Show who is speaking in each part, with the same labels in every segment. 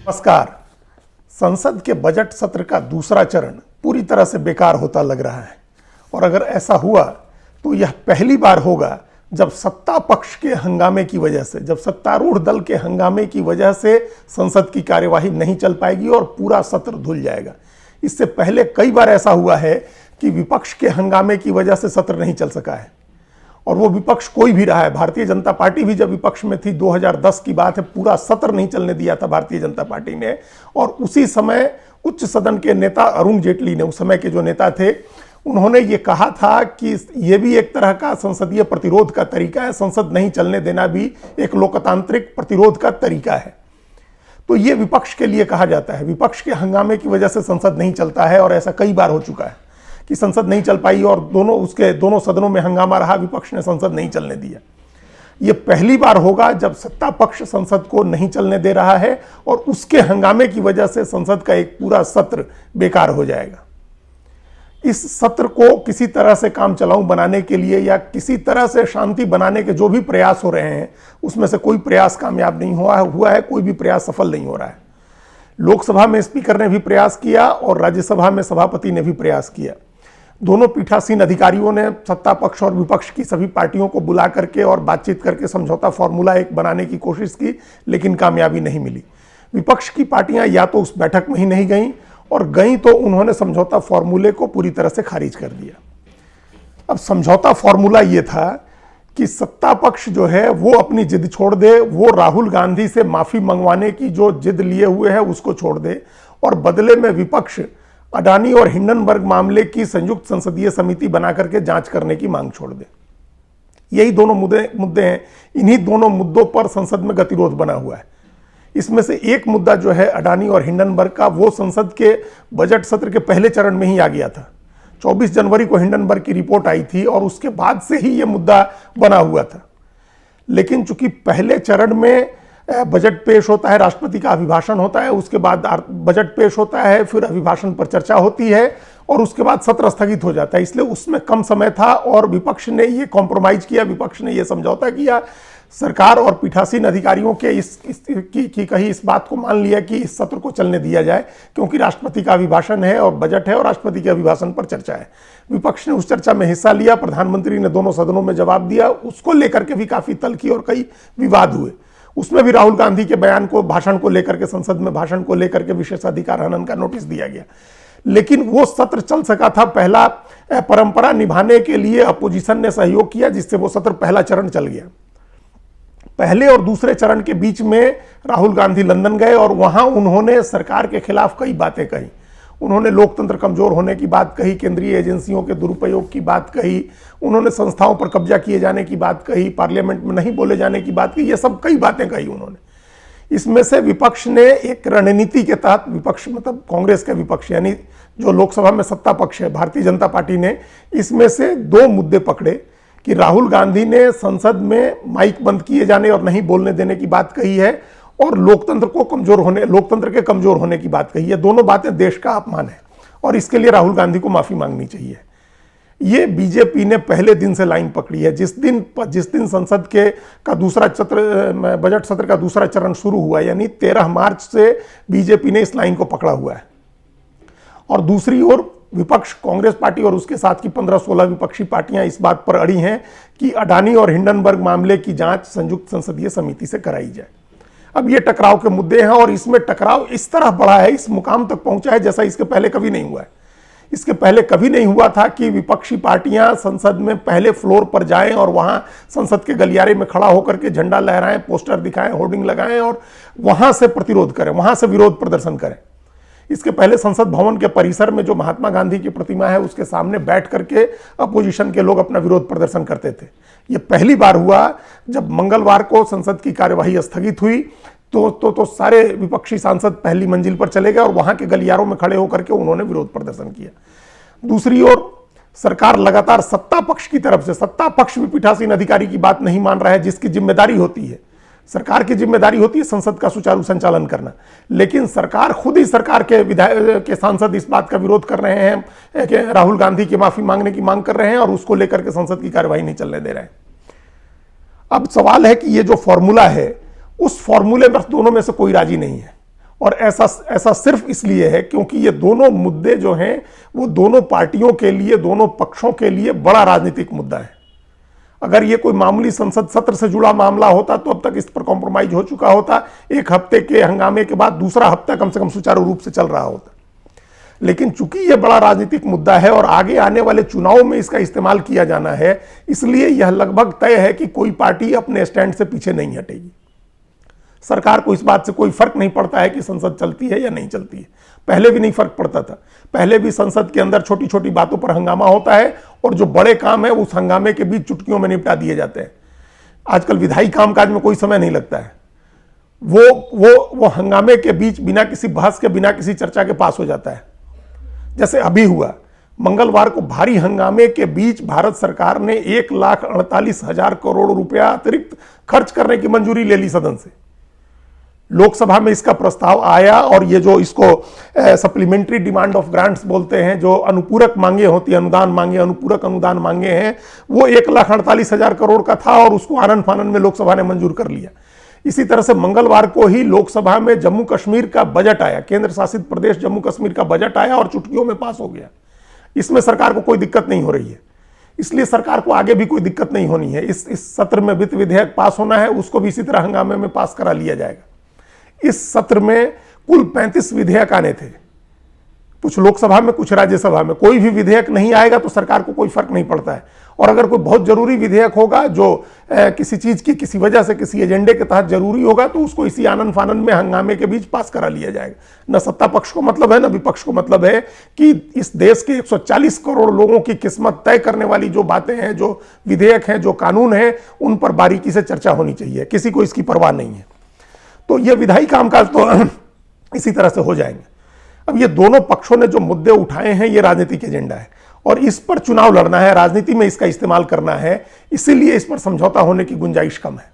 Speaker 1: नमस्कार। संसद के बजट सत्र का दूसरा चरण पूरी तरह से बेकार होता लग रहा है और अगर ऐसा हुआ तो यह पहली बार होगा जब सत्ता पक्ष के हंगामे की वजह से, जब सत्तारूढ़ दल के हंगामे की वजह से संसद की कार्यवाही नहीं चल पाएगी और पूरा सत्र धुल जाएगा। इससे पहले कई बार ऐसा हुआ है कि विपक्ष के हंगामे की वजह से सत्र नहीं चल सका है और वो विपक्ष कोई भी रहा है। भारतीय जनता पार्टी भी जब विपक्ष में थी, 2010 की बात है, पूरा सत्र नहीं चलने दिया था भारतीय जनता पार्टी ने। और उसी समय उच्च सदन के नेता अरुण जेटली ने, उस समय के जो नेता थे, उन्होंने ये कहा था कि ये भी एक तरह का संसदीय प्रतिरोध का तरीका है, संसद नहीं चलने देना भी एक लोकतांत्रिक प्रतिरोध का तरीका है। तो ये विपक्ष के लिए कहा जाता है। विपक्ष के हंगामे की वजह से संसद नहीं चलता है और ऐसा कई बार हो चुका है कि संसद नहीं चल पाई और दोनों सदनों में हंगामा रहा, विपक्ष ने संसद नहीं चलने दिया। यह पहली बार होगा जब सत्ता पक्ष संसद को नहीं चलने दे रहा है और उसके हंगामे की वजह से संसद का एक पूरा सत्र बेकार हो जाएगा। इस सत्र को किसी तरह से काम चलाऊं बनाने के लिए या किसी तरह से शांति बनाने के जो भी प्रयास हो रहे हैं, उसमें से कोई प्रयास कामयाब नहीं हुआ है, कोई भी प्रयास सफल नहीं हो रहा है। लोकसभा में स्पीकर ने भी प्रयास किया और राज्यसभा में सभापति ने भी प्रयास किया। दोनों पीठासीन अधिकारियों ने सत्ता पक्ष और विपक्ष की सभी पार्टियों को बुला करके और बातचीत करके समझौता फॉर्मूला एक बनाने की कोशिश की, लेकिन कामयाबी नहीं मिली। विपक्ष की पार्टियां या तो उस बैठक में ही नहीं गईं और गईं तो उन्होंने समझौता फॉर्मूले को पूरी तरह से खारिज कर दिया। अब समझौता फॉर्मूला ये था कि सत्ता पक्ष जो है वो अपनी जिद छोड़ दे, वो राहुल गांधी से माफी मंगवाने की जो जिद लिए हुए है उसको छोड़ दे और बदले में विपक्ष अडानी और हिंडनबर्ग मामले की संयुक्त संसदीय समिति बना करके जांच करने की मांग छोड़ दे। यही दोनों मुद्दे हैं। इन्हीं दोनों मुद्दों पर संसद में गतिरोध बना हुआ है। इसमें से एक मुद्दा जो है अडानी और हिंडनबर्ग का, वो संसद के बजट सत्र के पहले चरण में ही आ गया था। 24 जनवरी को हिंडनबर्ग की रिपोर्ट आई थी और उसके बाद से ही यह मुद्दा बना हुआ था। लेकिन चूंकि पहले चरण में बजट पेश होता है, राष्ट्रपति का अभिभाषण होता है, उसके बाद बजट पेश होता है, फिर अभिभाषण पर चर्चा होती है और उसके बाद सत्र स्थगित हो जाता है, इसलिए उसमें कम समय था और विपक्ष ने ये कॉम्प्रोमाइज किया, विपक्ष ने ये समझौता किया। सरकार और पीठासीन अधिकारियों के इस बात को मान लिया कि इस सत्र को चलने दिया जाए क्योंकि राष्ट्रपति का अभिभाषण है और बजट है और राष्ट्रपति के अभिभाषण पर चर्चा है। विपक्ष ने उस चर्चा में हिस्सा लिया, प्रधानमंत्री ने दोनों सदनों में जवाब दिया, उसको लेकर के भी काफी तल्खी और कई विवाद हुए। उसमें भी राहुल गांधी के बयान को, भाषण को लेकर के, संसद में भाषण को लेकर के विशेषाधिकार हनन का नोटिस दिया गया। लेकिन वो सत्र चल सका था। पहला परंपरा निभाने के लिए अपोजिशन ने सहयोग किया, जिससे वो सत्र पहला चरण चल गया। पहले और दूसरे चरण के बीच में राहुल गांधी लंदन गए और वहां उन्होंने सरकार के खिलाफ कई बातें कही। उन्होंने लोकतंत्र कमजोर होने की बात कही, केंद्रीय एजेंसियों के दुरुपयोग की बात कही, उन्होंने संस्थाओं पर कब्जा किए जाने की बात कही, पार्लियामेंट में नहीं बोले जाने की बात कही, ये सब कई बातें कही उन्होंने। इसमें से विपक्ष ने एक रणनीति के तहत, विपक्ष मतलब कांग्रेस का विपक्ष यानी जो लोकसभा में सत्ता पक्ष है, भारतीय जनता पार्टी ने इसमें से दो मुद्दे पकड़े कि राहुल गांधी ने संसद में माइक बंद किए जाने और नहीं बोलने देने की बात कही है और लोकतंत्र के कमजोर होने की बात कही है। दोनों बातें देश का अपमान है और इसके लिए राहुल गांधी को माफी मांगनी चाहिए। ये बीजेपी ने पहले दिन से लाइन पकड़ी है। जिस दिन संसद का दूसरा बजट सत्र का दूसरा चरण शुरू हुआ, यानी 13 मार्च से बीजेपी ने इस लाइन को पकड़ा हुआ है। और दूसरी ओर विपक्ष, कांग्रेस पार्टी और उसके साथ की 15-16 विपक्षी पार्टियां इस बात पर अड़ी हैं कि अडानी और हिंडनबर्ग मामले की जांच संयुक्त संसदीय समिति से कराई जाए। अब ये टकराव के मुद्दे हैं और इसमें टकराव इस तरह बढ़ा है, इस मुकाम तक पहुंचा है जैसा इसके पहले कभी नहीं हुआ है। इसके पहले कभी नहीं हुआ था कि विपक्षी पार्टियां संसद में पहले फ्लोर पर जाएं और वहां संसद के गलियारे में खड़ा होकर के झंडा लहराएं, पोस्टर दिखाएं, होर्डिंग लगाएं और वहां से प्रतिरोध करें, वहां से विरोध प्रदर्शन करें। इसके पहले संसद भवन के परिसर में जो महात्मा गांधी की प्रतिमा है उसके सामने बैठ करके अपोजिशन के लोग अपना विरोध प्रदर्शन करते थे। यह पहली बार हुआ जब मंगलवार को संसद की कार्यवाही स्थगित हुई तो सारे विपक्षी सांसद पहली मंजिल पर चले गए और वहां के गलियारों में खड़े होकर के उन्होंने विरोध प्रदर्शन किया। दूसरी ओर सरकार लगातार सत्ता पक्ष की तरफ से, सत्ता पक्ष भी पीठासीन अधिकारी की बात नहीं मान रहा है, जिसकी जिम्मेदारी होती है, सरकार की जिम्मेदारी होती है संसद का सुचारू संचालन करना, लेकिन सरकार खुद ही, सरकार के सांसद इस बात का विरोध कर रहे हैं कि राहुल गांधी की माफी मांगने की मांग कर रहे हैं और उसको लेकर के संसद की कार्यवाही नहीं चलने दे रहे हैं। अब सवाल है कि ये जो फॉर्मूला है, उस फॉर्मूले में दोनों में से कोई राजी नहीं है और ऐसा ऐसा सिर्फ इसलिए है क्योंकि ये दोनों मुद्दे जो हैं वो दोनों पार्टियों के लिए, दोनों पक्षों के लिए बड़ा राजनीतिक मुद्दा है। अगर ये कोई मामूली संसद सत्र से जुड़ा मामला होता तो अब तक इस पर कॉम्प्रोमाइज हो चुका होता, एक हफ्ते के हंगामे के बाद दूसरा हफ्ता कम से कम सुचारू रूप से चल रहा होता। लेकिन चूंकि यह बड़ा राजनीतिक मुद्दा है और आगे आने वाले चुनाव में इसका इस्तेमाल किया जाना है, इसलिए यह लगभग तय है कि कोई पार्टी अपने स्टैंड से पीछे नहीं हटेगी। सरकार को इस बात से कोई फर्क नहीं पड़ता है कि संसद चलती है या नहीं चलती है। पहले भी नहीं फर्क पड़ता था, पहले भी संसद के अंदर छोटी छोटी बातों पर हंगामा होता है और जो बड़े काम है उस हंगामे के बीच चुटकियों में निपटा दिए जाते हैं। आजकल विधायी कामकाज में कोई समय नहीं लगता है, वो हंगामे के बीच बिना किसी बहस के, बिना किसी चर्चा के पास हो जाता है। जैसे अभी हुआ, मंगलवार को भारी हंगामे के बीच भारत सरकार ने 1,48,000 करोड़ रुपया अतिरिक्त खर्च करने की मंजूरी ले ली सदन से। लोकसभा में इसका प्रस्ताव आया और ये जो इसको सप्लीमेंट्री डिमांड ऑफ ग्रांट्स बोलते हैं, जो अनुपूरक मांगे होती है, अनुदान मांगे, अनुपूरक अनुदान मांगे हैं, वो 1,48,000 करोड़ का था और उसको आनन फानन में लोकसभा ने मंजूर कर लिया। इसी तरह से मंगलवार को ही लोकसभा में जम्मू कश्मीर का बजट आया, केंद्र शासित प्रदेश जम्मू कश्मीर का बजट आया और चुटकियों में पास हो गया। इसमें सरकार को कोई दिक्कत नहीं हो रही है, इसलिए सरकार को आगे भी कोई दिक्कत नहीं होनी है। इस सत्र में वित्त विधेयक पास होना है, उसको भी इसी तरह हंगामे में पास करा लिया जाएगा। इस सत्र में कुल 35 विधेयक आने थे, कुछ लोकसभा में कुछ राज्यसभा में। कोई भी विधेयक नहीं आएगा तो सरकार को कोई फर्क नहीं पड़ता है, और अगर कोई बहुत जरूरी विधेयक होगा जो किसी चीज की, किसी वजह से, किसी एजेंडे के तहत जरूरी होगा, तो उसको इसी आनन फानन में हंगामे के बीच पास करा लिया जाएगा। न सत्ता पक्ष को मतलब है, न विपक्ष को मतलब है कि इस देश के 140 करोड़ लोगों की किस्मत तय करने वाली जो बातें हैं, जो विधेयक हैं, जो कानून हैं, उन पर बारीकी से चर्चा होनी चाहिए। किसी को इसकी परवाह नहीं है। तो ये विधायी कामकाज तो इसी तरह से हो जाएंगे। अब ये दोनों पक्षों ने जो मुद्दे उठाए हैं, ये राजनीतिक एजेंडा है और इस पर चुनाव लड़ना है, राजनीति में इसका इस्तेमाल करना है, इसीलिए इस पर समझौता होने की गुंजाइश कम है।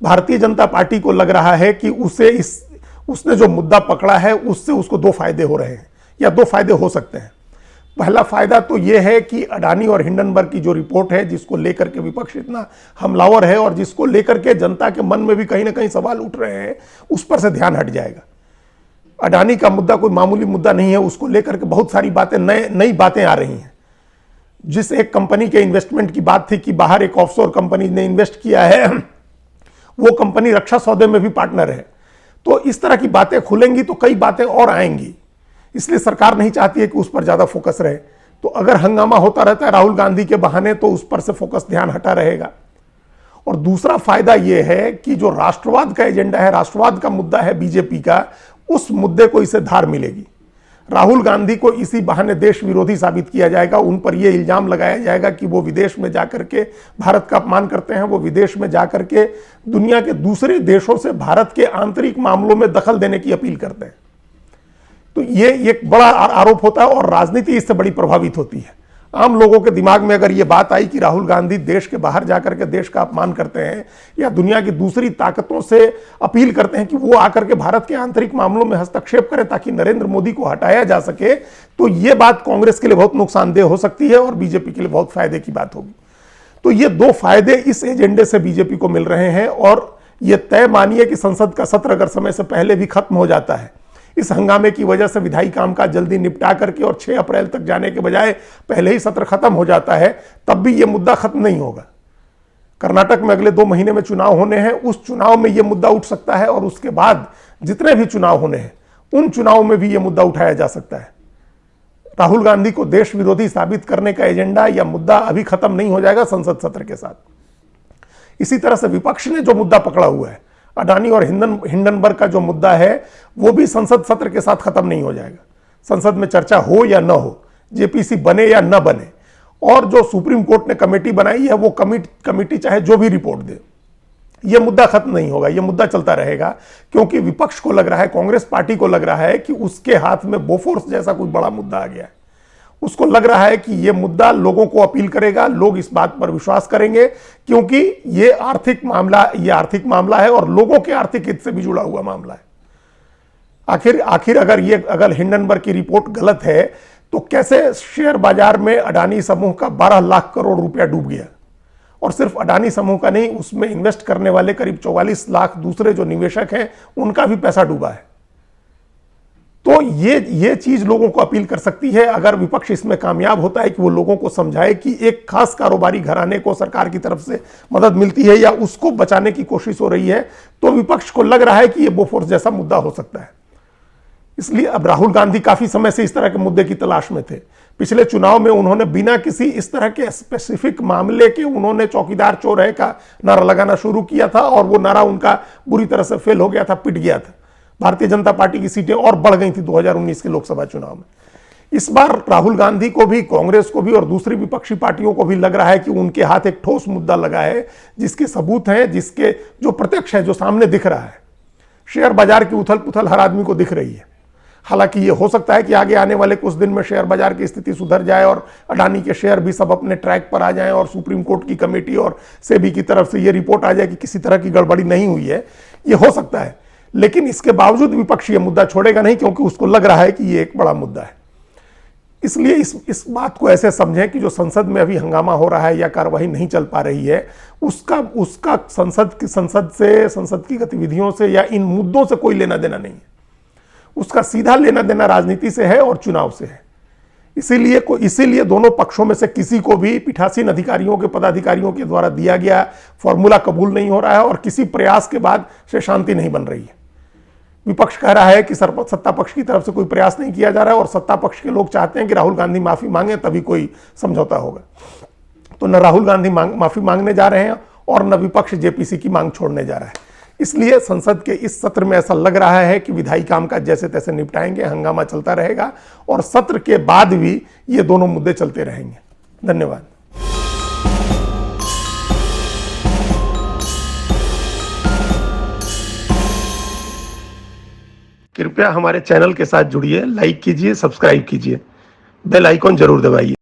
Speaker 1: भारतीय जनता पार्टी को लग रहा है कि उसने जो मुद्दा पकड़ा है उससे उसको दो फायदे हो रहे हैं, या दो फायदे हो सकते हैं। पहला फायदा तो यह है कि अडानी और हिंडनबर्ग की जो रिपोर्ट है, जिसको लेकर के विपक्ष इतना हमलावर है और जिसको लेकर के जनता के मन में भी कहीं ना कहीं सवाल उठ रहे हैं, उस पर से ध्यान हट जाएगा। अडानी का मुद्दा कोई मामूली मुद्दा नहीं है, उसको लेकर के बहुत सारी बातें, नई बातें आ रही हैं। जिस एक कंपनी के इन्वेस्टमेंट की बात थी कि बाहर एक ऑफशोर कंपनी ने इन्वेस्ट किया है, वो कंपनी रक्षा सौदे में भी पार्टनर है। तो इस तरह की बातें खुलेंगी तो कई बातें और आएंगी, इसलिए सरकार नहीं चाहती है कि उस पर ज्यादा फोकस रहे। तो अगर हंगामा होता रहता है राहुल गांधी के बहाने, तो उस पर से फोकस, ध्यान हटा रहेगा। और दूसरा फायदा यह है कि जो राष्ट्रवाद का एजेंडा है, राष्ट्रवाद का मुद्दा है बीजेपी का, उस मुद्दे को इसे धार मिलेगी। राहुल गांधी को इसी बहाने देश विरोधी साबित किया जाएगा। उन पर यह इल्जाम लगाया जाएगा कि वो विदेश में जाकर के भारत का अपमान करते हैं, वो विदेश में जाकर के दुनिया के दूसरे देशों से भारत के आंतरिक मामलों में दखल देने की अपील करते हैं। तो ये एक बड़ा आरोप होता है और राजनीति इससे बड़ी प्रभावित होती है। आम लोगों के दिमाग में अगर ये बात आई कि राहुल गांधी देश के बाहर जाकर के देश का अपमान करते हैं या दुनिया की दूसरी ताकतों से अपील करते हैं कि वो आकर के भारत के आंतरिक मामलों में हस्तक्षेप करें ताकि नरेंद्र मोदी को हटाया जा सके, तो ये बात कांग्रेस के लिए बहुत नुकसानदेह हो सकती है और बीजेपी के लिए बहुत फायदे की बात होगी। तो ये दो फायदे इस एजेंडे से बीजेपी को मिल रहे हैं और ये तय मानिए कि संसद का सत्र अगर समय से पहले भी खत्म हो जाता है, इस हंगामे की वजह से विधायी कामकाज जल्दी निपटा करके और 6 अप्रैल तक जाने के बजाय पहले ही सत्र खत्म हो जाता है, तब भी यह मुद्दा खत्म नहीं होगा। कर्नाटक में अगले 2 महीने में चुनाव होने हैं, उस चुनाव में यह मुद्दा उठ सकता है और उसके बाद जितने भी चुनाव होने हैं उन चुनाव में भी यह मुद्दा उठाया जा सकता है। राहुल गांधी को देश विरोधी साबित करने का एजेंडा या मुद्दा अभी खत्म नहीं हो जाएगा संसद सत्र के साथ। इसी तरह से विपक्ष ने जो मुद्दा पकड़ा हुआ है, अडानी और हिंडनबर्ग का जो मुद्दा है, वो भी संसद सत्र के साथ खत्म नहीं हो जाएगा। संसद में चर्चा हो या न हो, जेपीसी बने या न बने, और जो सुप्रीम कोर्ट ने कमेटी बनाई है वो कमेटी चाहे जो भी रिपोर्ट दे, यह मुद्दा खत्म नहीं होगा, यह मुद्दा चलता रहेगा। क्योंकि विपक्ष को लग रहा है, कांग्रेस पार्टी को लग रहा है कि उसके हाथ में बोफोर्स जैसा कोई बड़ा मुद्दा आ गया है। उसको लग रहा है कि यह मुद्दा लोगों को अपील करेगा, लोग इस बात पर विश्वास करेंगे, क्योंकि यह आर्थिक मामला है और लोगों के आर्थिक हित से भी जुड़ा हुआ मामला है। आखिर अगर हिंडनबर्ग की रिपोर्ट गलत है तो कैसे शेयर बाजार में अडानी समूह का 12 लाख करोड़ रुपया डूब गया, और सिर्फ अडानी समूह का नहीं, उसमें इन्वेस्ट करने वाले करीब 44 लाख दूसरे जो निवेशक हैं उनका भी पैसा डूबा है। तो ये चीज लोगों को अपील कर सकती है, अगर विपक्ष इसमें कामयाब होता है कि वो लोगों को समझाए कि एक खास कारोबारी घराने को सरकार की तरफ से मदद मिलती है या उसको बचाने की कोशिश हो रही है, तो विपक्ष को लग रहा है कि ये बोफोर्स जैसा मुद्दा हो सकता है। इसलिए अब राहुल गांधी काफी समय से इस तरह के मुद्दे की तलाश में थे। पिछले चुनाव में उन्होंने बिना किसी इस तरह के स्पेसिफिक मामले के उन्होंने चौकीदार चोर है का नारा लगाना शुरू किया था और वो नारा उनका बुरी तरह से फेल हो गया था, पिट गया था। भारतीय जनता पार्टी की सीटें और बढ़ गई थी 2019 के लोकसभा चुनाव में। इस बार राहुल गांधी को भी, कांग्रेस को भी और दूसरी विपक्षी पार्टियों को भी लग रहा है कि उनके हाथ एक ठोस मुद्दा लगा है, जिसके सबूत हैं, जिसके जो प्रत्यक्ष है, जो सामने दिख रहा है। शेयर बाजार की उथल पुथल हर आदमी को दिख रही है। हालांकि ये हो सकता है कि आगे आने वाले कुछ दिन में शेयर बाजार की स्थिति सुधर जाए और अडानी के शेयर भी सब अपने ट्रैक पर आ जाएं और सुप्रीम कोर्ट की कमेटी और सेबी की तरफ से ये रिपोर्ट आ जाए कि किसी तरह की गड़बड़ी नहीं हुई है। ये हो सकता है, लेकिन इसके बावजूद विपक्ष ये मुद्दा छोड़ेगा नहीं, क्योंकि उसको लग रहा है कि ये एक बड़ा मुद्दा है। इसलिए इस बात को ऐसे समझें कि जो संसद में अभी हंगामा हो रहा है या कार्रवाई नहीं चल पा रही है, उसका संसद की गतिविधियों से या इन मुद्दों से कोई लेना देना नहीं है। उसका सीधा लेना देना राजनीति से है और चुनाव से है। इसीलिए दोनों पक्षों में से किसी को भी पीठासीन अधिकारियों के पदाधिकारियों के द्वारा दिया गया फॉर्मूला कबूल नहीं हो रहा है और किसी प्रयास के बाद से शांति नहीं बन रही है। विपक्ष कह रहा है कि सत्ता पक्ष की तरफ से कोई प्रयास नहीं किया जा रहा है और सत्ता पक्ष के लोग चाहते हैं कि राहुल गांधी माफी मांगे तभी कोई समझौता होगा। तो न राहुल गांधी माफी मांगने जा रहे हैं और न विपक्ष जेपीसी की मांग छोड़ने जा रहा है। इसलिए संसद के इस सत्र में ऐसा लग रहा है कि विधायी कामकाज जैसे तैसे निपटाएंगे, हंगामा चलता रहेगा और सत्र के बाद भी ये दोनों मुद्दे चलते रहेंगे। धन्यवाद। कृपया हमारे चैनल के साथ जुड़िए, लाइक कीजिए, सब्सक्राइब कीजिए, बेल आइकॉन जरूर दबाइए।